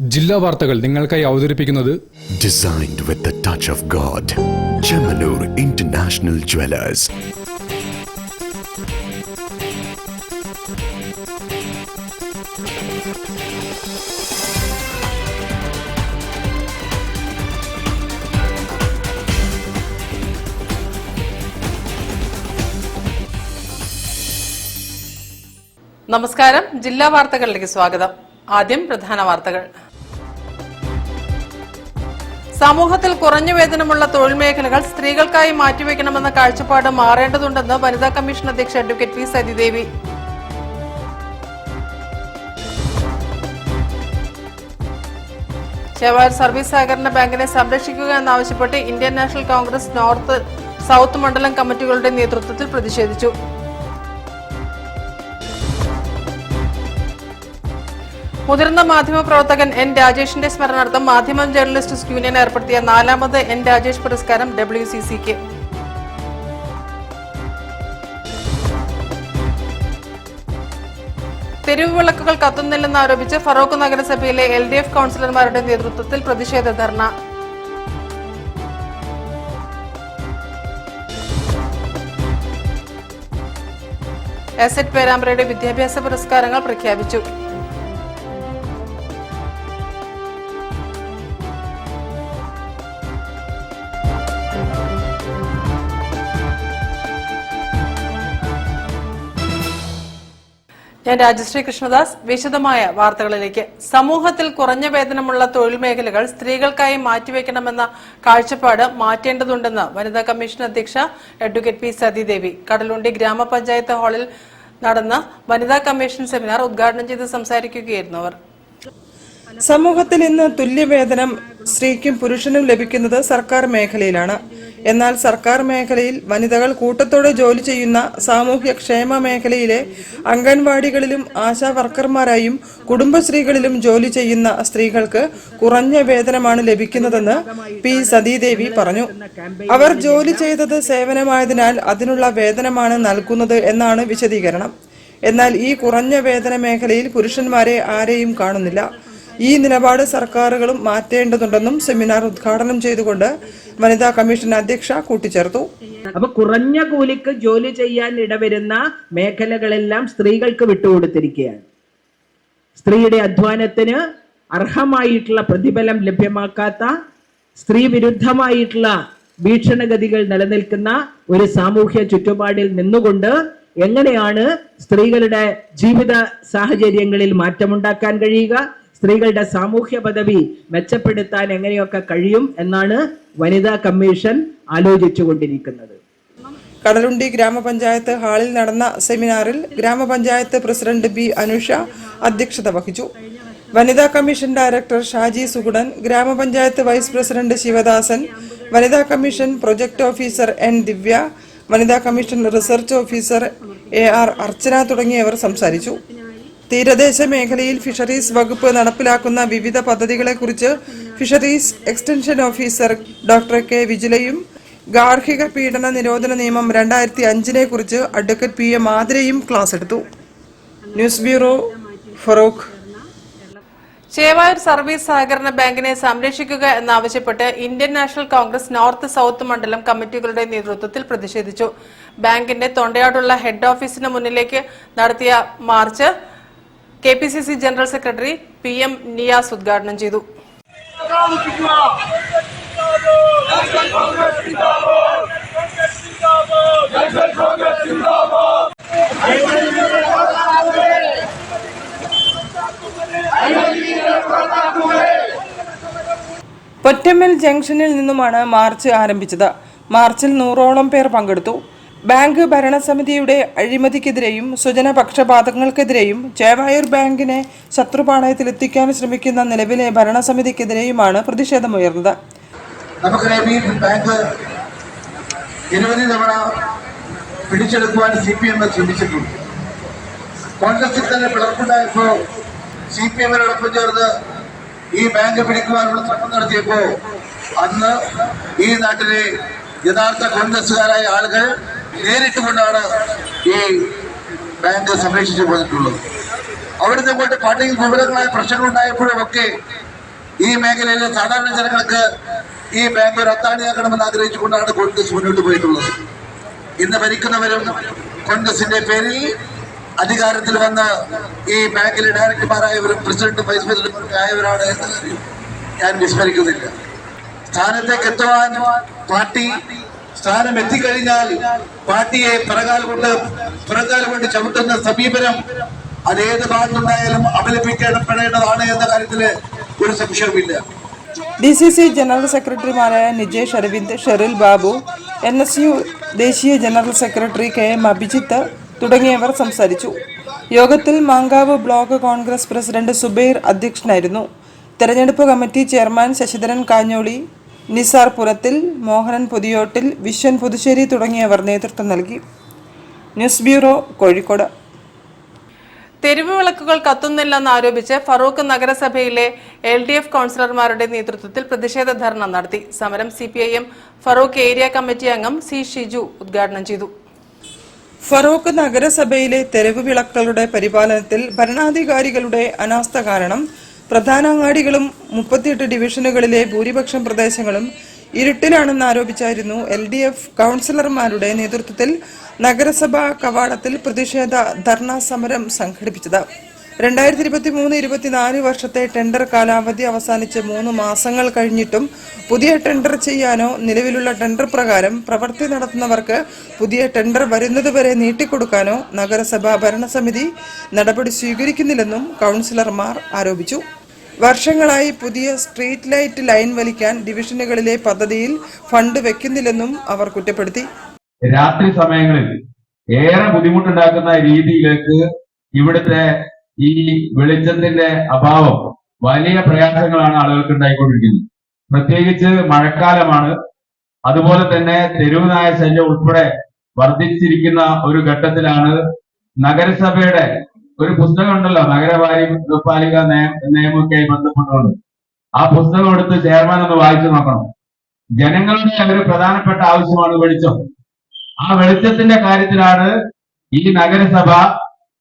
ജില്ലാ വാർത്തകൾ നിങ്ങൾക്കായി അവതരിപ്പിക്കുന്നത് Designed with the touch of God. Chemanur International Jewelers. നമസ്കാരം. ജില്ലാ വാർത്തകളിലേക്ക് സ്വാഗതം. ആദ്യം പ്രധാന വാർത്തകൾ. സമൂഹത്തിൽ കുറഞ്ഞ വേതനമുള്ള തൊഴിൽ മേഖലകൾ സ്ത്രീകൾക്കായി മാറ്റിവെക്കണമെന്ന കാഴ്ചപ്പാട് മാറേണ്ടതുണ്ടെന്ന് വനിതാ കമ്മീഷൻ അധ്യക്ഷ advocate P Sathidevi. Chevayur service സഹകരണ ബാങ്കിനെ സംരക്ഷിക്കുക എന്നാവശ്യപ്പെട്ട് Indian national Congress north south മണ്ഡലം കമ്മിറ്റികളുടെ നേതൃത്വത്തിൽ പ്രതിഷേധിച്ചു. മുതിർന്ന മാധ്യമപ്രവർത്തകൻ എൻ രാജേഷിന്റെ സ്മരണാർത്ഥം മാധ്യമം ജേർണലിസ്റ്റ് യൂണിയൻ ഏർപ്പെടുത്തിയ 4ാമത് എൻ രാജേഷ് പുരസ്കാരം WCCക്ക്. തെരുവ് വിളക്കുകൾ കത്തുന്നില്ലെന്ന് ആരോപിച്ച് ഫറോക്ക് നഗരസഭയിലെ LDF കൌൺസിലർമാരുടെ നേതൃത്വത്തിൽ പ്രതിഷേധ ധർണ. എസെറ്റ് പേരാമ്പ്രയുടെ വിദ്യാഭ്യാസ പുരസ്കാരങ്ങൾ പ്രഖ്യാപിച്ചു. ഞാൻ രാജശ്രീ കൃഷ്ണദാസ്. വിശദമായ വാർത്തകളിലേക്ക്. സമൂഹത്തിൽ കുറഞ്ഞ വേതനമുള്ള തൊഴിൽ മേഖലകൾ സ്ത്രീകൾക്കായി മാറ്റിവെക്കണമെന്ന കാഴ്ചപ്പാട് മാറ്റേണ്ടതുണ്ടെന്ന് വനിതാ കമ്മീഷൻ അധ്യക്ഷ അഡ്വക്കേറ്റ് പി സതിദേവി കടലുണ്ടി ഗ്രാമപഞ്ചായത്ത് ഹാളിൽ നടന്ന വനിതാ കമ്മീഷൻ സെമിനാർ ഉദ്ഘാടനം ചെയ്ത് സംസാരിക്കുകയായിരുന്നു അവർ. സമൂഹത്തിൽ ഇന്ന് തുല്യവേതനം സ്ത്രീക്കും പുരുഷനും ലഭിക്കുന്നത് സർക്കാർ മേഖലയിലാണ്. എന്നാൽ സർക്കാർ മേഖലയിൽ വനിതകൾ കൂട്ടത്തോടെ ജോലി ചെയ്യുന്ന സാമൂഹ്യ ക്ഷേമ മേഖലയിലെ അംഗൻവാടികളിലും ആശാ വർക്കർമാരായും കുടുംബശ്രീകളിലും ജോലി ചെയ്യുന്ന സ്ത്രീകൾക്ക് കുറഞ്ഞ വേതനമാണ് ലഭിക്കുന്നതെന്ന് പി സതീദേവി പറഞ്ഞു. അവർ ജോലി ചെയ്തത് സേവനമായതിനാൽ അതിനുള്ള വേതനമാണ് നൽകുന്നത് എന്നാണ് വിശദീകരണം. എന്നാൽ ഈ കുറഞ്ഞ വേതന മേഖലയിൽ പുരുഷന്മാരെ ആരെയും കാണുന്നില്ല. ഈ നിലപാട് സർക്കാരുകളും മാറ്റേണ്ടതുണ്ടെന്നും സെമിനാർ ഉദ്ഘാടനം ചെയ്തുകൊണ്ട് വനിതാ കമ്മീഷൻ അധ്യക്ഷ കൂട്ടിച്ചേർത്തു. അപ്പൊ കുറഞ്ഞ കൂലിക്ക് ജോലി ചെയ്യാൻ ഇടവരുന്ന മേഖലകളെല്ലാം സ്ത്രീകൾക്ക് വിട്ടുകൊടുത്തിരിക്കുകയാണ്. സ്ത്രീയുടെ അധ്വാനത്തിന് അർഹമായിട്ടുള്ള പ്രതിഫലം ലഭ്യമാക്കാത്ത, സ്ത്രീ വിരുദ്ധമായിട്ടുള്ള ഭീഷണഗതികൾ നിലനിൽക്കുന്ന ഒരു സാമൂഹ്യ ചുറ്റുപാടിൽ നിന്നുകൊണ്ട് എങ്ങനെയാണ് സ്ത്രീകളുടെ ജീവിത സാഹചര്യങ്ങളിൽ മാറ്റമുണ്ടാക്കാൻ കഴിയുക, സ്ത്രീകളുടെ സാമൂഹ്യ പദവി മെച്ചപ്പെടുത്താൻ എങ്ങനെയൊക്കെ കഴിയും എന്നാണ് വനിതാ കമ്മീഷൻ ആലോചിച്ചുകൊണ്ടിരിക്കുന്നത്. കടലുണ്ടി ഗ്രാമപഞ്ചായത്ത് ഹാളിൽ നടന്ന സെമിനാറിൽ ഗ്രാമപഞ്ചായത്ത് പ്രസിഡന്റ് ബി അനുഷ അധ്യക്ഷത വഹിച്ചു. വനിതാ കമ്മീഷൻ ഡയറക്ടർ ഷാജി സുഗുണൻ, ഗ്രാമപഞ്ചായത്ത് വൈസ് പ്രസിഡന്റ് ശിവദാസൻ, വനിതാ കമ്മീഷൻ പ്രൊജക്ട് ഓഫീസർ N ദിവ്യ, വനിതാ കമ്മീഷൻ റിസർച്ച് ഓഫീസർ AR അർച്ചന തുടങ്ങിയവർ സംസാരിച്ചു. തീരദേശ മേഖലയിൽ ഫിഷറീസ് വകുപ്പ് നടപ്പിലാക്കുന്ന വിവിധ പദ്ധതികളെക്കുറിച്ച് fisheries extension officer doctor K വിജിലയും ഗാർഹിക പീഡന നിരോധന നിയമം 2005 കുറിച്ച് അഡ്വക്കേറ്റ് PM ആതിരയും ക്ലാസ് എടുത്തു. News bureau, Feroke. Chevayur service സഹകരണ ബാങ്കിനെ സംരക്ഷിക്കുക എന്നാവശ്യപ്പെട്ട് Indian national Congress north south മണ്ഡലം കമ്മിറ്റികളുടെ നേതൃത്വത്തിൽ പ്രതിഷേധിച്ചു. ബാങ്കിന്റെ തൊണ്ടയാടുള്ള ഹെഡ് ഓഫീസിന് മുന്നിലേക്ക് നടത്തിയ March KPCC general secretary PM Niyas ഉദ്ഘാടനം ചെയ്തു. പൊറ്റമ്മൽ ജംഗ്ഷനിൽ നിന്നുമാണ് മാർച്ച് ആരംഭിച്ചത്. മാർച്ചിൽ 100ഓളം പേർ പങ്കെടുത്തു. ബാങ്ക് ഭരണസമിതിയുടെ അഴിമതിക്കെതിരെയും സ്വജനപക്ഷപാതങ്ങൾക്കെതിരെയും ചേവായൂർ ബാങ്കിനെ ശത്രുപാളയത്തിലെത്തിക്കാൻ ശ്രമിക്കുന്ന നിലവിലെ ഭരണസമിതിക്കെതിരെയുമാണ് പ്രതിഷേധമുയർന്നത്. നമുക്കറിയാം, ഈ ബാങ്ക് നിരവധി തവണ പിടിച്ചെടുക്കുവാൻ CPM ശ്രമിച്ചിട്ടുണ്ട്. കോൺഗ്രസിൽ തന്നെ പിളർപ്പുണ്ടായപ്പോൾ CPMനോടൊപ്പം ചേർന്ന് ഈ ബാങ്ക് പിടിക്കുവാനുള്ള ശ്രമം നടത്തിയപ്പോൾ അന്ന് ഈ നാട്ടിലെ യഥാർത്ഥ കോൺഗ്രസുകാരായ ആളുകൾ നേരിട്ടുകൊണ്ടാണ് ഈ ബാങ്ക് സംരക്ഷിച്ചു പോന്നിട്ടുള്ളത്. അവിടുന്ന് ഇങ്ങോട്ട് പാർട്ടിയിൽ വിവിധങ്ങളായ പ്രശ്നങ്ങളുണ്ടായപ്പോഴും ഒക്കെ ഈ മേഖലയിലെ സാധാരണ ജനങ്ങൾക്ക് ഈ ബാങ്ക് ഒരു അത്താണിയാക്കണമെന്ന് ആഗ്രഹിച്ചുകൊണ്ടാണ് കോൺഗ്രസ് മുന്നോട്ട് പോയിട്ടുള്ളത്. ഇന്ന് ഭരിക്കുന്നവരും കോൺഗ്രസിന്റെ പേരിൽ അധികാരത്തിൽ വന്ന് ഈ ബാങ്കിലെ ഡയറക്ടർമാരായവരും പ്രസിഡന്റും വൈസ് പ്രസിഡന്റും ആയവരാണ് എന്ന് ഞാൻ വിസ്മരിക്കുന്നില്ല. സ്ഥാനത്തേക്ക് എത്തുവാൻ പാർട്ടി സ്ഥാനം എത്തിക്കഴിഞ്ഞാൽ പാർട്ടിയെ പിറകാൽ കൊണ്ട് ചവിട്ടുന്ന സമീപനം അതേത് ഭാഗത്തുണ്ടായാലും അപലപിക്കപ്പെടേണ്ടതാണ് എന്ന കാര്യത്തില് ഒരു സംശയവുമില്ല. DCC ജനറൽ സെക്രട്ടറിമാരായ നിജേഷ് അരവിന്ദ്, ഷെറിൽ ബാബു, NSU ദേശീയ ജനറൽ സെക്രട്ടറി KM അഭിജിത്ത് തുടങ്ങിയവർ സംസാരിച്ചു. യോഗത്തിൽ മാങ്കാവ് ബ്ലോക്ക് കോൺഗ്രസ് പ്രസിഡന്റ് സുബൈർ അധ്യക്ഷനായിരുന്നു. തെരഞ്ഞെടുപ്പ് കമ്മിറ്റി ചെയർമാൻ ശശിധരൻ കാഞ്ഞോളി, നിസാർ പുരത്തിൽ, മോഹനൻ പുതിയോട്ടിൽ, വിശ്വൻ പുതുശ്ശേരി തുടങ്ങിയവർ നേതൃത്വം നൽകി. News bureau, Kozhikode. തെരുവ് വിളക്കുകൾ കത്തുന്നില്ലെന്ന് ആരോപിച്ച് ഫറൂഖ് നഗരസഭയിലെ LDF കൗൺസിലർമാരുടെ നേതൃത്വത്തിൽ പ്രതിഷേധ ധർണ നടത്തി. സമരം CPIM ഫറൂഖ് ഏരിയ കമ്മിറ്റി അംഗം C. ഷിജു ഉദ്ഘാടനം ചെയ്തു. ഫറൂഖ് നഗരസഭയിലെ തെരുവ് വിളക്കുകളുടെ പരിപാലനത്തിൽ ഭരണാധികാരികളുടെ അനാസ്ഥ കാരണം പ്രധാന അങ്ങാടികളും 38 ഡിവിഷനുകളിലെ ഭൂരിപക്ഷം പ്രദേശങ്ങളും ഇരുട്ടിലാണെന്ന് ആരോപിച്ചായിരുന്നു LDF കൗൺസിലർമാരുടെ നേതൃത്വത്തിൽ നഗരസഭാ കവാടത്തിൽ പ്രതിഷേധ ധർണാ സമരം സംഘടിപ്പിച്ചത്. 2023-24 വർഷത്തെ ടെൻഡർ കാലാവധി അവസാനിച്ച് 3 മാസങ്ങൾ കഴിഞ്ഞിട്ടും പുതിയ ടെൻഡർ ചെയ്യാനോ നിലവിലുള്ള ടെൻഡർ പ്രകാരം പ്രവൃത്തി നടത്തുന്നവർക്ക് പുതിയ ടെൻഡർ വരുന്നതുവരെ നീട്ടിക്കൊടുക്കാനോ നഗരസഭാ ഭരണസമിതി നടപടി സ്വീകരിക്കുന്നില്ലെന്നും കൗൺസിലർമാർ ആരോപിച്ചു. വർഷങ്ങളായി പുതിയ സ്ട്രീറ്റ് ലൈറ്റ് ലൈൻ വലിക്കാൻ ഡിവിഷനുകളിലെ പദ്ധതിയിൽ ഫണ്ട് വെക്കുന്നില്ലെന്നും അവർ കുറ്റപ്പെടുത്തി. രാത്രി സമയങ്ങളിൽ ഏറെ ബുദ്ധിമുട്ടുണ്ടാക്കുന്ന രീതിയിലേക്ക് ഇവിടുത്തെ ഈ വെളിച്ചത്തിന്റെ അഭാവം വലിയ പ്രയാസങ്ങളാണ് ആളുകൾക്ക് ഉണ്ടായിക്കൊണ്ടിരിക്കുന്നത്. പ്രത്യേകിച്ച് മഴക്കാലമാണ്. അതുപോലെ തന്നെ തെരുവ് നായ ശല്യം ഉൾപ്പെടെ വർദ്ധിച്ചിരിക്കുന്ന ഒരു ഘട്ടത്തിലാണ് നഗരസഭയുടെ ഒരു പുസ്തകം ഉണ്ടല്ലോ, നഗരപാലിക നിയമമൊക്കെയായി ബന്ധപ്പെട്ടുകൊണ്ട്. ആ പുസ്തകം എടുത്ത് ചെയർമാൻ ഒന്ന് വായിച്ചു നോക്കണം. ജനങ്ങളുടെ ഒരു പ്രധാനപ്പെട്ട ആവശ്യമാണ് വെളിച്ചം. ആ വെളിച്ചത്തിന്റെ കാര്യത്തിലാണ് ഈ നഗരസഭ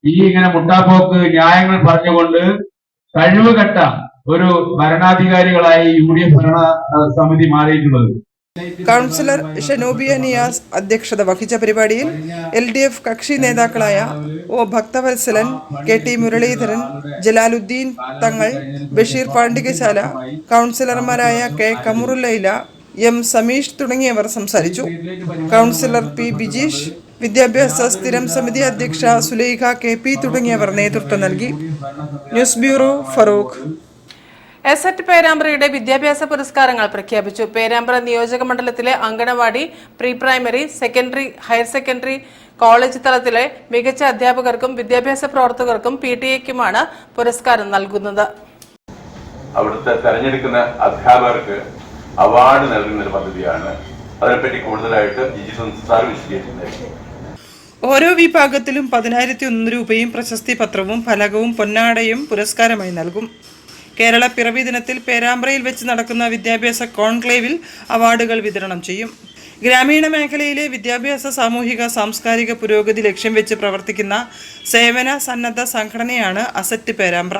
ഇങ്ങനെ മുട്ടാപ്പോക്ക് ന്യായങ്ങൾ പറഞ്ഞുകൊണ്ട് കഴിവുകെട്ട ഒരു ഭരണാധികാരികളായി UDF ഭരണ സമിതി മാറിയിട്ടുള്ളത്. കൗൺസിലർ ഷനൂബിയ നിയാസ് അധ്യക്ഷത വഹിച്ച പരിപാടിയിൽ LDF കക്ഷി നേതാക്കളായ O. ഭക്തവത്സലൻ, KT മുരളീധരൻ, ജലാലുദ്ദീൻ തങ്ങൾ, ബഷീർ പാണ്ഡികശാല, കൗൺസിലർമാരായ K. കമറുല്ലൈല, M. സമീഷ് തുടങ്ങിയവർ സംസാരിച്ചു. Councillor P. ബിജീഷ്, വിദ്യാഭ്യാസ സ്ഥിരം സമിതി അധ്യക്ഷ സുലൈഖ KP തുടങ്ങിയവർ നേതൃത്വം നൽകി. News bureau, Farook. എസറ്റ് പേരാമ്പ്രയുടെ വിദ്യാഭ്യാസ പുരസ്കാരങ്ങൾ പ്രഖ്യാപിച്ചു. പേരാമ്പ്ര നിയോജക മണ്ഡലത്തിലെ anganwadi, pre primary, secondary, higher secondary, college തലത്തിലെ മികച്ച അധ്യാപകർക്കും വിദ്യാഭ്യാസ പ്രവർത്തകർക്കും PTA-ക്കുമാണ് പുരസ്കാരം നൽകുന്നത്. അവിടുത്തെ തെരഞ്ഞെടുക്കുന്ന അധ്യാപകർക്ക് അവാർഡ് നൽകുന്ന ഒരു പദ്ധതിയാണ്. അതിനെപ്പറ്റി കൂടുതലായിട്ട് സാർ വിശദീകരിക്കുന്നത്. ഓരോ വിഭാഗത്തിലും 10,001 രൂപയും പ്രശസ്തി പത്രവും ഫലകവും പൊന്നാടയും പുരസ്കാരമായി നൽകും. കേരള പിറവി ദിനത്തിൽ പേരാമ്പ്രയിൽ വെച്ച് നടക്കുന്ന വിദ്യാഭ്യാസ കോൺക്ലേവിൽ അവാർഡുകൾ വിതരണം ചെയ്യും. ഗ്രാമീണ മേഖലയിലെ വിദ്യാഭ്യാസ, സാമൂഹിക, സാംസ്കാരിക പുരോഗതി ലക്ഷ്യം വെച്ച് പ്രവർത്തിക്കുന്ന സേവന സന്നദ്ധ സംഘടനയാണ് അസറ്റ് പേരാമ്പ്ര.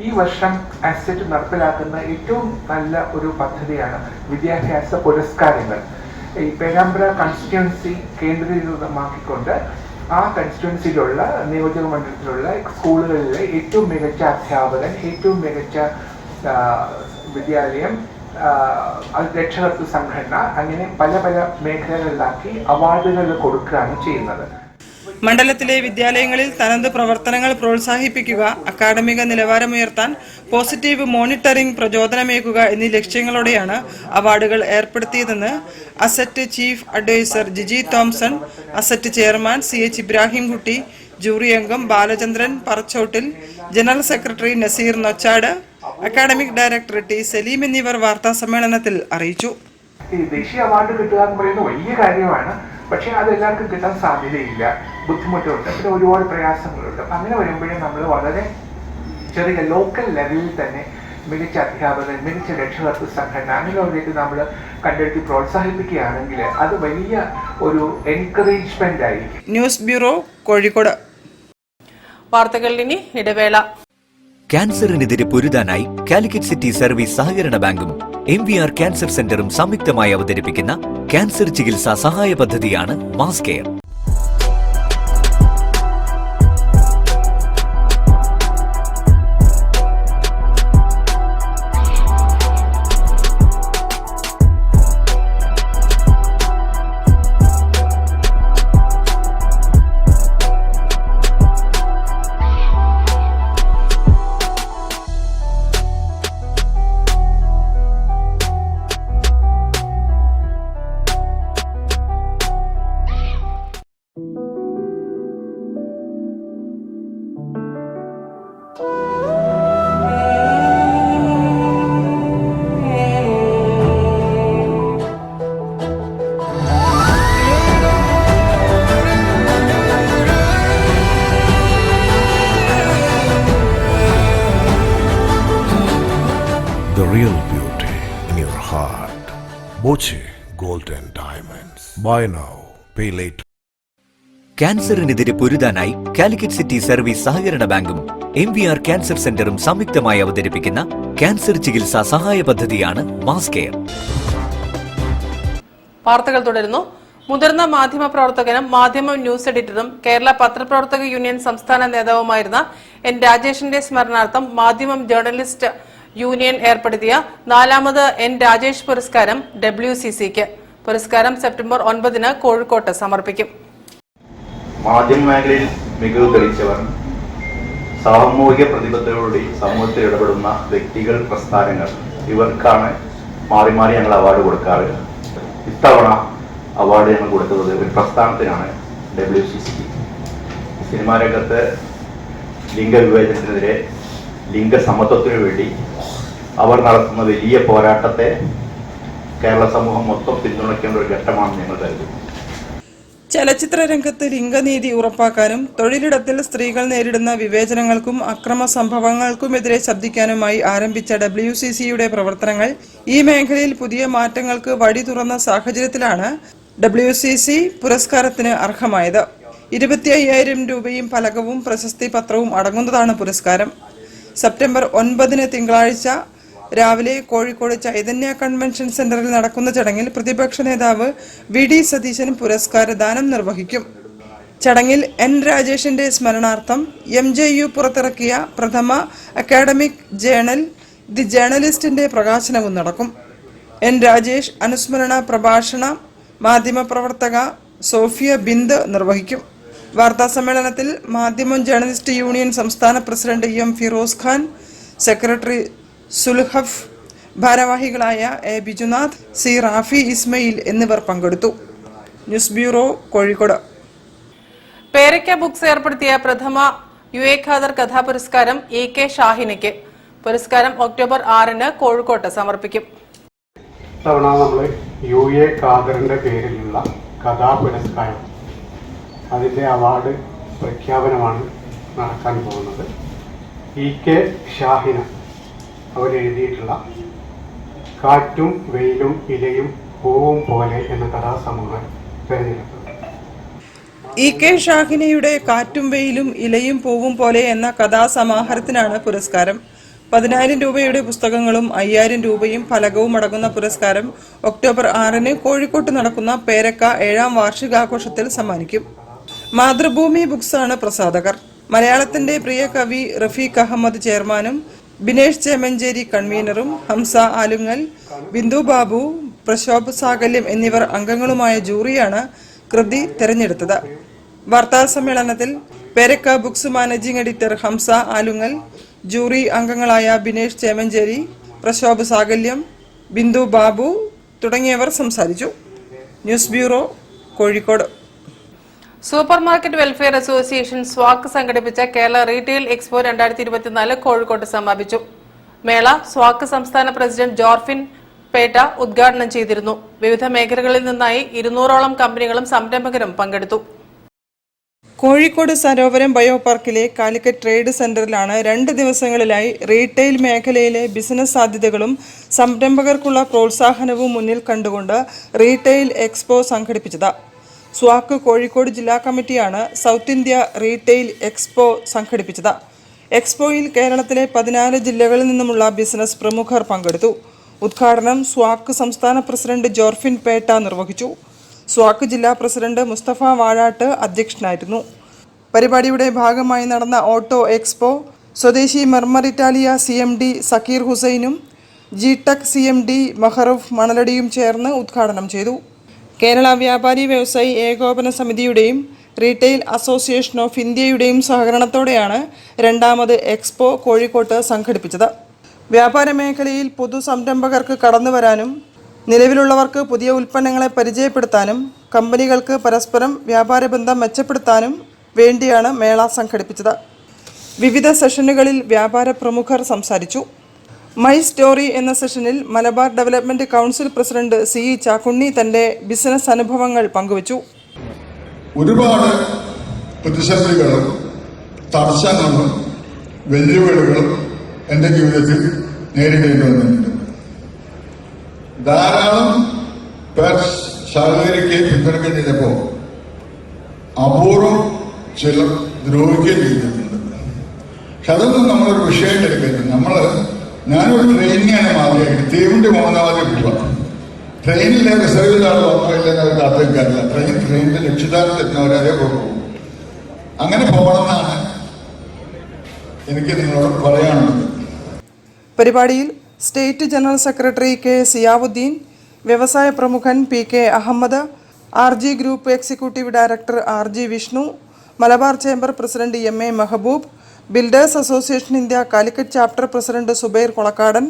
ഈ വർഷം അസറ്റ് നടപ്പിലാക്കുന്ന ഏറ്റവും നല്ല ഒരു പദ്ധതിയാണ് വിദ്യാഭ്യാസ പുരസ്കാരങ്ങൾ. ഈ പേരാമ്പ്ര കൺസ്റ്റിറ്റ്യുവൻസി കേന്ദ്രീകൃതമാക്കിക്കൊണ്ട് ആ കൺസ്റ്റിറ്റ്യുവൻസിയിലുള്ള നിയോജക മണ്ഡലത്തിലുള്ള സ്കൂളുകളിലെ ഏറ്റവും മികച്ച അധ്യാപകൻ, ഏറ്റവും മികച്ച വിദ്യാലയം, രക്ഷകർതൃ സംഘടന, അങ്ങനെ പല പല മേഖലകളിലാക്കി അവാർഡുകൾ കൊടുക്കുകയാണ് ചെയ്യുന്നത്. മണ്ഡലത്തിലെ വിദ്യാലയങ്ങളിൽ തനത് പ്രവർത്തനങ്ങൾ പ്രോത്സാഹിപ്പിക്കുക, അക്കാഡമിക നിലവാരമുയർത്താൻ പോസിറ്റീവ് മോണിറ്ററിംഗ് പ്രചോദനമേകുക എന്നീ ലക്ഷ്യങ്ങളോടെയാണ് അവാർഡുകൾ ഏർപ്പെടുത്തിയതെന്ന് അസറ്റ് ചീഫ് അഡ്വൈസർ ജിജി തോംസൺ, അസറ്റ് ചെയർമാൻ CH ഇബ്രാഹിംകുട്ടി, ജൂറി അംഗം Balachandran Parachottil, general secretary Naseer Nochad, academic director T. Saleem എന്നിവർ വാർത്താ സമ്മേളനത്തിൽ അറിയിച്ചു. ഈ ദേശീയ അവാർഡ് കിട്ടുക എന്ന് പറയുന്നത് വലിയ കാര്യമാണ്. പക്ഷെ അത് എല്ലാവർക്കും കിട്ടാൻ സാധ്യതയില്ല, ബുദ്ധിമുട്ടുണ്ട്, പിന്നെ ഒരുപാട് പ്രയാസങ്ങളുണ്ട്. അങ്ങനെ വരുമ്പോഴേ നമ്മൾ വളരെ ചെറിയ ലോക്കൽ ലെവലിൽ തന്നെ മികച്ച അധ്യാപകൻ, മികച്ച രക്ഷകർതൃ സംഘടന അങ്ങനെയുള്ളവരേക്ക് നമ്മൾ കണ്ടെത്തി പ്രോത്സാഹിപ്പിക്കുകയാണെങ്കിൽ അത് വലിയ ഒരു എൻകറേജ്മെന്റ് ആയിരിക്കും. News bureau, Kozhikode. വാർത്തകളിൽ ഇനി ഇടവേള. ക്യാൻസറിനെതിരെ പൊരുതാനായി കാലിക്കറ്റ് സിറ്റി സർവീസ് സഹകരണ ബാങ്കും MVR ക്യാൻസർ സെന്ററും സംയുക്തമായി അവതരിപ്പിക്കുന്ന ക്യാൻസർ ചികിത്സാ സഹായ പദ്ധതിയാണ് mass care. The real beauty in your heart. Boche Gold and Diamonds. Buy now, pay later. ക്യാൻസറിനെതിരെ പൊരുതാനായി കാലിക്കറ്റ് സിറ്റി സർവീസ് സഹകരണ ബാങ്കും MVR ക്യാൻസർ സെന്ററും സംയുക്തമായി അവതരിപ്പിക്കുന്ന ക്യാൻസർ ചികിത്സാ സഹായ പദ്ധതിയാണ് മാസ് കെയർ. വാർത്തകൾ തുടരുന്നു. മുതിർന്ന മാധ്യമ പ്രവർത്തകനും മാധ്യമ ന്യൂസ് എഡിറ്ററും കേരള പത്രപ്രവർത്തക യൂണിയൻ സംസ്ഥാന നേതാവുമായിരുന്ന N. രാജേഷിന്റെ സ്മരണാർത്ഥം മാധ്യമം ജേർണലിസ്റ്റ് യൂണിയൻ ഏർപ്പെടുത്തിയ 4ാമത് N. രാജേഷ് പുരസ്കാരം WCCക്ക്. പുരസ്കാരം സെപ്റ്റംബർ 9 കോഴിക്കോട്ട് സമർപ്പിക്കും. മാധ്യമ മേഖലയിൽ മികവ് തെളിയിച്ചവർ, സാമൂഹിക പ്രതിബദ്ധതയോടെ സമൂഹത്തിൽ ഇടപെടുന്ന വ്യക്തികൾ, പ്രസ്ഥാനങ്ങൾ, ഇവർക്കാണ് മാറി മാറി ഞങ്ങൾ അവാർഡ് കൊടുക്കാറ്. ഇത്തവണ അവാർഡ് ഞങ്ങൾ കൊടുക്കുന്നത് ഒരു പ്രസ്ഥാനത്തിനാണ്, WCCക്ക്. സിനിമാ രംഗത്ത് ലിംഗവിവേചനത്തിനെതിരെ, ലിംഗസമത്വത്തിനു വേണ്ടി അവർ നടത്തുന്ന വലിയ പോരാട്ടത്തെ കേരള സമൂഹം മൊത്തം പിന്തുണയ്ക്കേണ്ട ഒരു ഘട്ടമാണെന്ന് ഞങ്ങൾ കരുതുന്നു. ചലച്ചിത്ര രംഗത്ത് ലിംഗനീതി ഉറപ്പാക്കാനും തൊഴിലിടത്തിൽ സ്ത്രീകൾ നേരിടുന്ന വിവേചനങ്ങൾക്കും അക്രമ സംഭവങ്ങൾക്കുമെതിരെ ശബ്ദിക്കാനുമായി ആരംഭിച്ച WCCയുടെ പ്രവർത്തനങ്ങൾ ഈ മേഖലയിൽ പുതിയ മാറ്റങ്ങൾക്ക് വഴി തുറന്ന സാഹചര്യത്തിലാണ് WCC പുരസ്കാരത്തിന് അർഹമായത്. 25,000 രൂപയും ഫലകവും പ്രശസ്തി പത്രവും അടങ്ങുന്നതാണ് പുരസ്കാരം. സെപ്റ്റംബർ 9 തിങ്കളാഴ്ച രാവിലെ കോഴിക്കോട് ചൈതന്യ കൺവെൻഷൻ സെന്ററിൽ നടക്കുന്ന ചടങ്ങിൽ പ്രതിപക്ഷ നേതാവ് VD സതീശൻ പുരസ്കാരദാനം നിർവഹിക്കും. ചടങ്ങിൽ N. രാജേഷിന്റെ സ്മരണാർത്ഥം MJU പുറത്തിറക്കിയ പ്രഥമ അക്കാഡമിക് ജേണൽ ദി ജേർണലിസ്റ്റിന്റെ പ്രകാശനവും നടക്കും. N. രാജേഷ് അനുസ്മരണ പ്രഭാഷണ മാധ്യമപ്രവർത്തക സോഫിയ ബിന്ദ് നിർവഹിക്കും. വാർത്താ സമ്മേളനത്തിൽ മാധ്യമം ജേർണലിസ്റ്റ് യൂണിയൻ സംസ്ഥാന president M. Firoz Khan, secretary Sulhaf, ഭാരവാഹികളായ A. ബിജുനാഥ്, C. റാഫി ഇസ്മയിൽ എന്നിവർ പങ്കെടുത്തു. News bureau, Kozhikode. Perakka books ഏർപ്പെടുത്തിയ പ്രഥമ UA ഖാദർ കഥാപുരസ്കാരം EK ഷാഹിനയ്ക്ക്. പുരസ്കാരം ഒക്ടോബർ 6 കോഴിക്കോട്ട് സമർപ്പിക്കും. തവണ നമ്മൾ UA ഖാദറിന്റെ പേരിലുള്ള കഥാപുരസ്കാരം, അതിന്റെ അവാർഡ് പ്രഖ്യാപനമാണ് നടക്കാൻ പോകുന്നത്. EK ഷാഹിന അവരെഴുതിയിട്ടുള്ള കാറ്റും വെയിലും ഇലയും പൂവും പോലെ എന്ന കഥാസമൂഹം തിരഞ്ഞെടുത്തത്. EK ഷാഹിനയുടെ കാറ്റും വെയിലും ഇലയും പൂവും പോലെ എന്ന കഥാസമാഹാരത്തിനാണ് പുരസ്കാരം. 10,000 രൂപയുടെ പുസ്തകങ്ങളും 5,000 രൂപയും ഫലകവും അടങ്ങുന്ന പുരസ്കാരം ഒക്ടോബർ 6 കോഴിക്കോട്ട് നടക്കുന്ന പേരക്ക 7ാം വാർഷികാഘോഷത്തിൽ സമ്മാനിക്കും. മാതൃഭൂമി ബുക്സാണ് പ്രസാധകർ. മലയാളത്തിന്റെ പ്രിയ കവി റഫീഖ് അഹമ്മദ് ചെയർമാനും ബിനേഷ് ചേമഞ്ചേരി കൺവീനറും ഹംസ ആലുങ്ങൽ, ബിന്ദു ബാബു, പ്രശോഭ് സാകല്യം എന്നിവർ അംഗങ്ങളുമായ ജൂറിയാണ് കൃതി തെരഞ്ഞെടുത്തത്. വാർത്താ സമ്മേളനത്തിൽ Perakka books managing editor Hamsa Alungal, jury അംഗങ്ങളായ ബിനേഷ് ചേമഞ്ചേരി, പ്രശോഭ് സാകല്യം, ബിന്ദു ബാബു തുടങ്ങിയവർ സംസാരിച്ചു. News bureau, Kozhikode. Super market welfare association സ്വാക്ക് സംഘടിപ്പിച്ച കേരള റീറ്റെയിൽ എക്സ്പോ 2024 കോഴിക്കോട്ട് സമാപിച്ചു. മേള സ്വാക്ക് സംസ്ഥാന പ്രസിഡന്റ് ജോർഫിൻ പേട്ട ഉദ്ഘാടനം ചെയ്തിരുന്നു. വിവിധ മേഖലകളിൽ നിന്നായി 200ഓളം കമ്പനികളും സംരംഭകരും പങ്കെടുത്തു. കോഴിക്കോട് സരോവരം ബയോ പാർക്കിലെ കാലിക്കറ്റ് ട്രേഡ് സെന്ററിലാണ് 2 ദിവസങ്ങളിലായി റീറ്റെയിൽ മേഖലയിലെ ബിസിനസ് സാധ്യതകളും സംരംഭകർക്കുള്ള പ്രോത്സാഹനവും മുന്നിൽ കണ്ടുകൊണ്ട് റീറ്റെയിൽ എക്സ്പോ സംഘടിപ്പിച്ചത്. സ്വാക്ക് കോഴിക്കോട് ജില്ലാ കമ്മിറ്റിയാണ് സൗത്ത് ഇന്ത്യ റീറ്റെയിൽ എക്സ്പോ സംഘടിപ്പിച്ചത്. എക്സ്പോയിൽ കേരളത്തിലെ 14 ജില്ലകളിൽ നിന്നുമുള്ള ബിസിനസ് പ്രമുഖർ പങ്കെടുത്തു. ഉദ്ഘാടനം സ്വാക്ക് സംസ്ഥാന പ്രസിഡന്റ് ജോർഫിൻ പേട്ട നിർവഹിച്ചു. സ്വാക്ക് ജില്ലാ പ്രസിഡന്റ് മുസ്തഫ വാഴാട്ട് അധ്യക്ഷനായിരുന്നു. പരിപാടിയുടെ ഭാഗമായി നടന്ന ഓട്ടോ എക്സ്പോ സ്വദേശി മെർമർ ഇറ്റാലിയ CMD സക്കീർ ഹുസൈനും GTEC CMD മഹറൂഫ് മണലടിയും ചേർന്ന് ഉദ്ഘാടനം ചെയ്തു. കേരള വ്യാപാരി വ്യവസായി ഏകോപന സമിതിയുടെയും റീറ്റെയിൽ അസോസിയേഷൻ ഓഫ് ഇന്ത്യയുടെയും സഹകരണത്തോടെയാണ് രണ്ടാമത് എക്സ്പോ കോഴിക്കോട്ട് സംഘടിപ്പിച്ചത്. വ്യാപാര മേഖലയിൽ പുതു സംരംഭകർക്ക് കടന്നുവരാനും നിലവിലുള്ളവർക്ക് പുതിയ ഉൽപ്പന്നങ്ങളെ പരിചയപ്പെടുത്താനും കമ്പനികൾക്ക് പരസ്പരം വ്യാപാര ബന്ധം മെച്ചപ്പെടുത്താനും വേണ്ടിയാണ് മേള സംഘടിപ്പിച്ചത്. വിവിധ സെഷനുകളിൽ വ്യാപാര പ്രമുഖർ സംസാരിച്ചു. മൈ സ്റ്റോറി എന്ന സെഷനിൽ Malabar development council president CE Chakkunni തന്റെ ബിസിനസ് അനുഭവങ്ങൾ പങ്കുവച്ചു. ഒരുപാട് പ്രതിസന്ധികളും തടസ്സങ്ങളും വെല്ലുവിളികളും എൻ്റെ ജീവിതത്തിൽ നേരിടേണ്ടി വന്നിട്ടുണ്ട്. ധാരാളം പേർ സഹകരിക്കുകയും പിന്തുണയ്ക്കുകയും ചെയ്തപ്പോൾ അപൂർവം ചിലർ ദ്രോഹിക്കുകയും ചെയ്തിട്ടുണ്ട്. പക്ഷെ അതൊന്നും നമ്മളൊരു വിഷയം എടുക്കരുത്. ഞാനൊരു ട്രെയിനിങ്ങാണ് മാറിയായിട്ട് തീവണ്ടി പോകുന്നവാദ്യം പോവാം. ട്രെയിനിലെ റിസർവിലാണ് വന്നില്ലെന്ന് അവർ കാത്തിരിക്കാറില്ല. ട്രെയിനിന്റെ ലക്ഷ്യസ്ഥാനം തെറ്റുന്നവരെ പോകും. അങ്ങനെ പോകണമെന്നാണ് എനിക്ക് നിങ്ങളോട് പറയാനുള്ളത്. പരിപാടിയിൽ state general secretary K. Ziyauddin, വ്യവസായ പ്രമുഖൻ PK Ahmed, RG group executive director RG Vishnu, Malabar chamber president MA Mehaboob, builders association India Calicut chapter president Zubair Kolakkadan,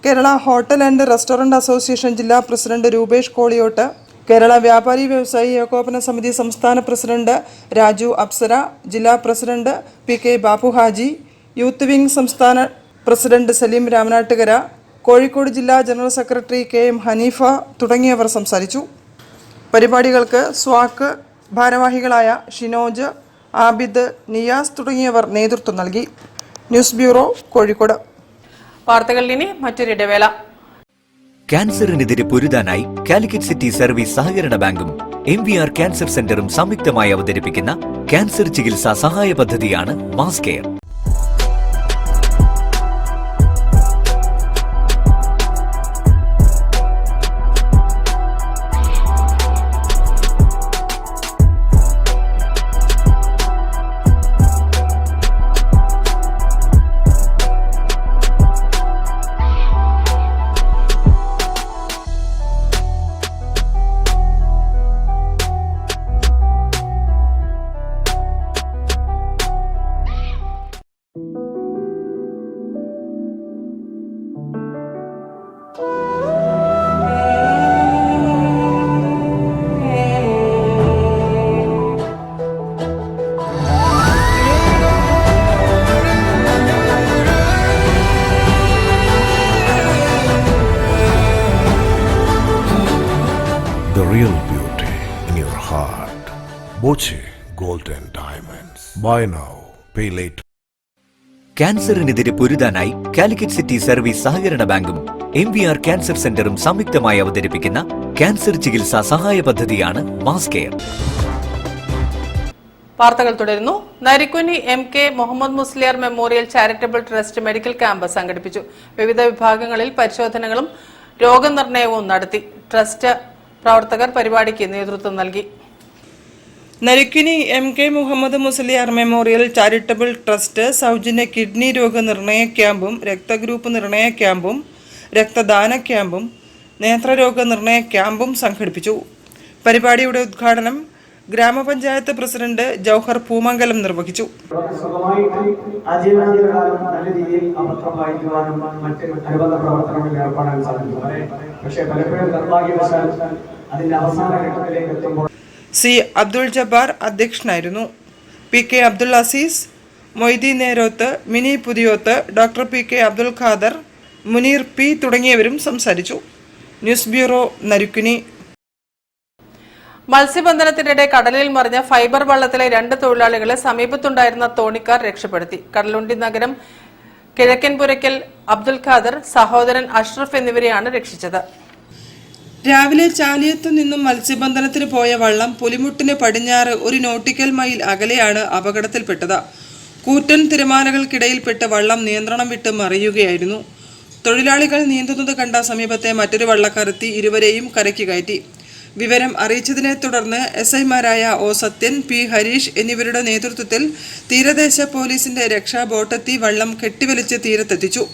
Kerala hotel and restaurant association ജില്ലാ പ്രസിഡന്റ് രൂപേഷ് കോളിയോട്ട്, കേരള വ്യാപാരി വ്യവസായി ഏകോപന സമിതി സംസ്ഥാന പ്രസിഡന്റ് രാജു അപ്സര, ജില്ലാ president PK Babu Haji, youth wing സംസ്ഥാന പ്രസിഡന്റ് സലീം രാമനാട്ടുകര, കോഴിക്കോട് ജില്ലാ ജനറൽ സെക്രട്ടറി KM ഹനീഫ തുടങ്ങിയവർ സംസാരിച്ചു. പരിപാടികൾക്ക് സ്വാക്ക് ഭാരവാഹികളായ ഷിനോജ്, ആബിദ്, നിയാസ് തുടങ്ങിയവർ നേതൃത്വം നൽകി. News bureau, Kozhikode. വാർത്തകളിൽ ഇനി മറ്റൊരു ഇടവേള. ക്യാൻസറിനെതിരെ പൊരുതാനായി കാലിക്കറ്റ് സിറ്റി സർവീസ് സഹകരണ ബാങ്കും MVR ക്യാൻസർ സെന്ററും സംയുക്തമായി അവതരിപ്പിക്കുന്ന ക്യാൻസർ ചികിത്സാ സഹായ പദ്ധതിയാണ് mass care. The real beauty in your heart. Boche Gold and Diamonds. Buy now, pay later. ക്യാൻസറിനെതിരെ പൊരുതാനായി കാലിക്കറ്റ് സിറ്റി സർവീസ് സഹകരണ ബാങ്കും MVR ക്യാൻസർ സെന്ററും സംയുക്തമായി അവതരിപ്പിക്കുന്ന ക്യാൻസർ ചികിത്സാ സഹായ പദ്ധതിയാണ് മാസ് കെയർ. വാർത്തകൾ തുടരുന്നു. Narikkuni MK Muhammad Musliyar memorial charitable trust medical camp സംഘടിപ്പിച്ചു. വിവിധ വിഭാഗങ്ങളിൽ പരിശോധനകളും രോഗനിർണയവും നടത്തി. ട്രസ്റ്റ് പ്രവർത്തകർ പരിപാടിക്ക് നേതൃത്വം നൽകി. Narikkuni MK Muhammad Musliyar memorial charitable trust സൗജന്യ കിഡ്നി രോഗനിർണയ ക്യാമ്പും രക്തഗ്രൂപ്പ് നിർണയ ക്യാമ്പും രക്തദാന ക്യാമ്പും നേത്രരോഗ നിർണയ ക്യാമ്പും സംഘടിപ്പിച്ചു. പരിപാടിയുടെ ഉദ്ഘാടനം ഗ്രാമപഞ്ചായത്ത് പ്രസിഡന്റ് ജൗഹർ പൂമംഗലം നിർവഹിച്ചു. C. അബ്ദുൾ ജബ്ബാർ അധ്യക്ഷനായിരുന്നു. PK Abdul Aziz, Moideen Nerothu, Mini Puthiyothu, doctor PK Abdul Khader, Muneer P തുടങ്ങിയവരും സംസാരിച്ചു. News bureau, Narikkuni. മത്സ്യബന്ധനത്തിനിടെ കടലിൽ മറിഞ്ഞ ഫൈബർ വള്ളത്തിലെ 2 തൊഴിലാളികളെ സമീപത്തുണ്ടായിരുന്ന തോണിക്കാർ രക്ഷപ്പെടുത്തി. കടലുണ്ടി നഗരം കിഴക്കൻപുരയ്ക്കൽ അബ്ദുൽ ഖാദർ, സഹോദരൻ അഷ്റഫ് എന്നിവരെയാണ് രക്ഷിച്ചത്. രാവിലെ ചാലിയത്തു നിന്നും മത്സ്യബന്ധനത്തിന് പോയ വള്ളം പുലിമുട്ടിന് പടിഞ്ഞാറ് 1 നോട്ടിക്കൽ മൈൽ അകലെയാണ് അപകടത്തിൽപ്പെട്ടത്. കൂറ്റൻ തിരമാലകൾക്കിടയിൽപ്പെട്ട് വള്ളം നിയന്ത്രണം വിട്ട് മറിയുകയായിരുന്നു. തൊഴിലാളികൾ നീന്തുന്നത് കണ്ട സമീപത്തെ മറ്റൊരു വള്ളക്കറുത്തി ഇരുവരെയും കരയ്ക്ക് കയറ്റി. വിവരം അറിയിച്ചതിനെ തുടർന്ന് SI-മാരായ ഒ സത്യൻ, പി ഹരീഷ് എന്നിവരുടെ നേതൃത്വത്തിൽ തീരദേശ പോലീസിന്റെ രക്ഷാ ബോട്ടെത്തി വള്ളം കെട്ടിവലിച്ച് തീരത്തെത്തിച്ചു.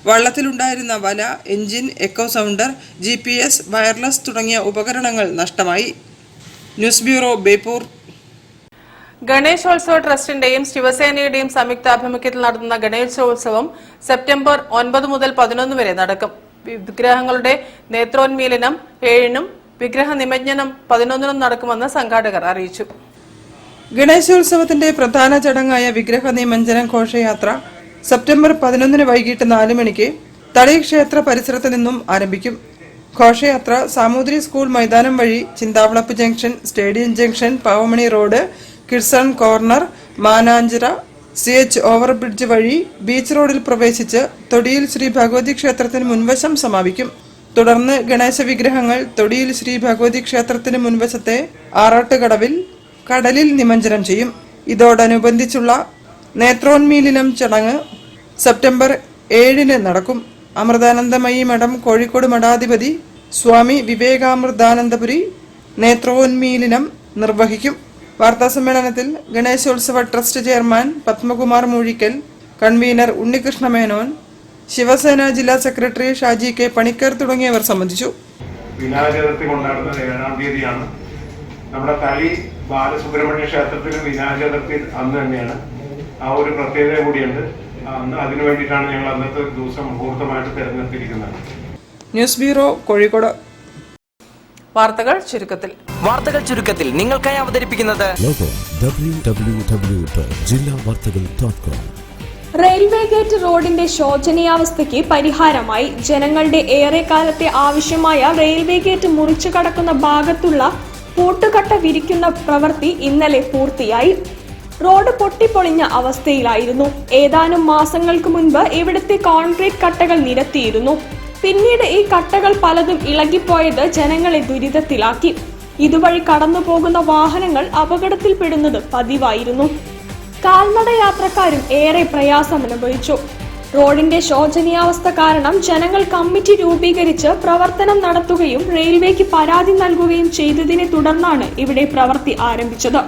വള്ളത്തിലുണ്ടായിരുന്ന വല, engine, echo sounder, GPS, wireless തുടങ്ങിയ ഉപകരണങ്ങൾ നഷ്ടമായി. News bureau, Beypore. ഗണേശോത്സവ ട്രസ്റ്റിന്റെയും ശിവസേനയുടെയും സംയുക്താഭിമുഖ്യത്തിൽ നടത്തുന്ന ഗണേശോത്സവം സെപ്റ്റംബർ 9 മുതൽ 11 വരെ നടക്കും. വിഗ്രഹങ്ങളുടെ നേത്രോന്മീലനം 7-നും വിഗ്രഹ നിമജ്ജനം 11-നും നടക്കുമെന്ന് സംഘാടകർ അറിയിച്ചു. ഗണേശോത്സവത്തിന്റെ പ്രധാന ചടങ്ങായ വിഗ്രഹ നിമജ്ജനം ഘോഷയാത്ര സെപ്റ്റംബർ 11 വൈകിട്ട് 4 മണിക്ക് തളി ക്ഷേത്ര പരിസരത്ത് നിന്നും ആരംഭിക്കും. ഘോഷയാത്ര സാമൂതിരി സ്കൂൾ മൈതാനം വഴി Chinthavalappu junction, stadium junction, Pavamani road, കിഡ്സൺ corner, Mananchira, CH overbridge വഴി ബീച്ച് റോഡിൽ പ്രവേശിച്ച് തൊടിയിൽ ശ്രീ ഭഗവതി ക്ഷേത്രത്തിന് മുൻവശം സമാപിക്കും. തുടർന്ന് ഗണേശ വിഗ്രഹങ്ങൾ തൊടിയിൽ ശ്രീ ഭഗവതി ക്ഷേത്രത്തിന് മുൻവശത്തെ ആറാട്ടുകടവിൽ കടലിൽ നിമജ്ജനം ചെയ്യും. ഇതോടനുബന്ധിച്ചുള്ള നേത്രോന്മീലനം ചടങ്ങ് സെപ്റ്റംബർ 7 നടക്കും. അമൃതാനന്ദമയി മഠം കോഴിക്കോട് മഠാധിപതി സ്വാമി വിവേകാമൃതാനന്ദപുരി നേത്രോന്മീലനം നിർവഹിക്കും. വാർത്താസമ്മേളനത്തിൽ ഗണേശോത്സവ trust chairman Padmakumar Moozhikkal, convener Unnikrishna Menon, Shivsena ജില്ലാ സെക്രട്ടറി ഷാജി K പണിക്കർ തുടങ്ങിയവർ സംബന്ധിച്ചു. വിനാചതുർത്ഥി കൊണ്ടാടുന്നത് 7-ാം തീയതിയാണ്. നമ്മുടെ തളി ബാലസുബ്രഹ്മണ്യ ക്ഷേത്രത്തിൽ വിനാചതുർത്ഥി അന്ന് തന്നെയാണ്. ആ ഒരു പ്രത്യേകത കൂടിയുണ്ട്. അന്ന് അതിനു വേണ്ടിയിട്ടാണ് ഞങ്ങൾ അന്നത്തെ ദിവസം മുഹൂർത്തമായിട്ട് തിരഞ്ഞെടുത്തിരിക്കുന്നത്. News bureau, Kozhikode. വാർത്തകൾ ചുരുക്കത്തിൽ നിങ്ങൾക്കായി അവതരിപ്പിക്കുന്നത് റെയിൽവേ ഗേറ്റ് റോഡിന്റെ ശോചനീയാവസ്ഥയ്ക്ക് പരിഹാരമായി ജനങ്ങളുടെ ഏറെക്കാലത്തെ ആവശ്യമായ റെയിൽവേ ഗേറ്റ് മുറിച്ചു കടക്കുന്ന ഭാഗത്തുള്ള പൂട്ടുകട്ട വിരിക്കുന്ന പ്രവൃത്തി ഇന്നലെ പൂർത്തിയായി. റോഡ് പൊട്ടിപ്പൊളിഞ്ഞ അവസ്ഥയിലായിരുന്നു. ഏതാനും മാസങ്ങൾക്ക് മുൻപ് ഇവിടുത്തെ കോൺക്രീറ്റ് കട്ടകൾ നിരത്തിയിരുന്നു. പിന്നീട് ഈ കട്ടകൾ പലതും ഇളകിപ്പോയത് ജനങ്ങളെ ദുരിതത്തിലാക്കി. ഇതുവഴി കടന്നുപോകുന്ന വാഹനങ്ങൾ അപകടത്തിൽപ്പെടുന്നത് പതിവായിരുന്നു. കാൽനട യാത്രക്കാരും ഏറെ പ്രയാസമനുഭവിച്ചു. റോഡിന്റെ ശോചനീയാവസ്ഥ കാരണം ജനങ്ങൾ കമ്മിറ്റി രൂപീകരിച്ച് പ്രവർത്തനം നടത്തുകയും റെയിൽവേക്ക് പരാതി നൽകുകയും ചെയ്തതിനെ തുടർന്നാണ് ഇവിടെ പ്രവൃത്തി ആരംഭിച്ചത്.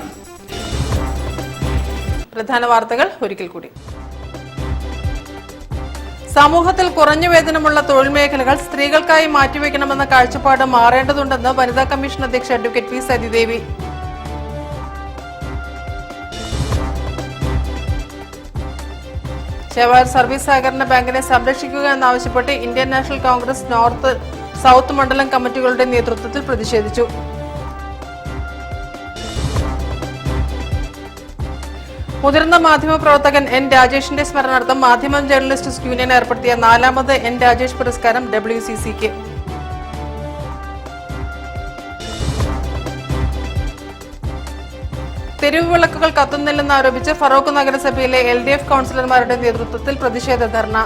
പ്രധാന വാർത്തകൾ ഒരിക്കൽ കൂടി. സമൂഹത്തിൽ കുറഞ്ഞ വേതനമുള്ള തൊഴിൽ മേഖലകൾ സ്ത്രീകൾക്കായി മാറ്റിവെക്കണമെന്ന കാഴ്ചപ്പാട് മാറേണ്ടതുണ്ടെന്ന് വനിതാ കമ്മീഷൻ അധ്യക്ഷ അഡ്വക്കേറ്റ് പി സതിദേവി. ചെവാർ സർവീസ് സഹകരണ ബാങ്കിനെ സംരക്ഷിക്കുക എന്നാവശ്യപ്പെട്ട് Indian national Congress north south മണ്ഡലം കമ്മിറ്റികളുടെ നേതൃത്വത്തിൽ പ്രതിഷേധിച്ചു. മുതിർന്ന മാധ്യമപ്രവർത്തകൻ N രാജേഷിന്റെ സ്മരണാർത്ഥം മാധ്യമ ജേർണലിസ്റ്റ് യൂണിയൻ ഏർപ്പെടുത്തിയ 4ാമത് N രാജേഷ് പുരസ്കാരം WCCക്ക്. തെരുവ് വിളക്കുകൾ കത്തുന്നില്ലെന്ന് ആരോപിച്ച് ഫറോക്ക് നഗരസഭയിലെ LDF കൌൺസിലർമാരുടെ നേതൃത്വത്തിൽ പ്രതിഷേധ ധർണ.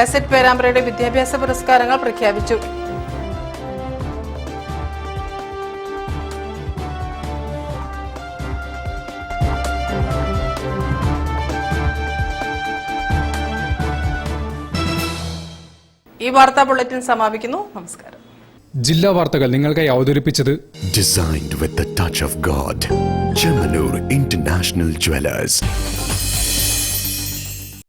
എസെറ്റ് പേരാമ്പ്രയുടെ വിദ്യാഭ്യാസ പുരസ്കാരങ്ങൾ പ്രഖ്യാപിച്ചു. ഈ വാർത്താ ബുള്ളറ്റിൻ സമാപിക്കുന്നു. നമസ്കാരം. ജില്ലാ വാർത്തകൾ നിങ്ങൾക്കായി അവതരിപ്പിച്ചത് Designed with the touch of God. Chemanur International Jewelers.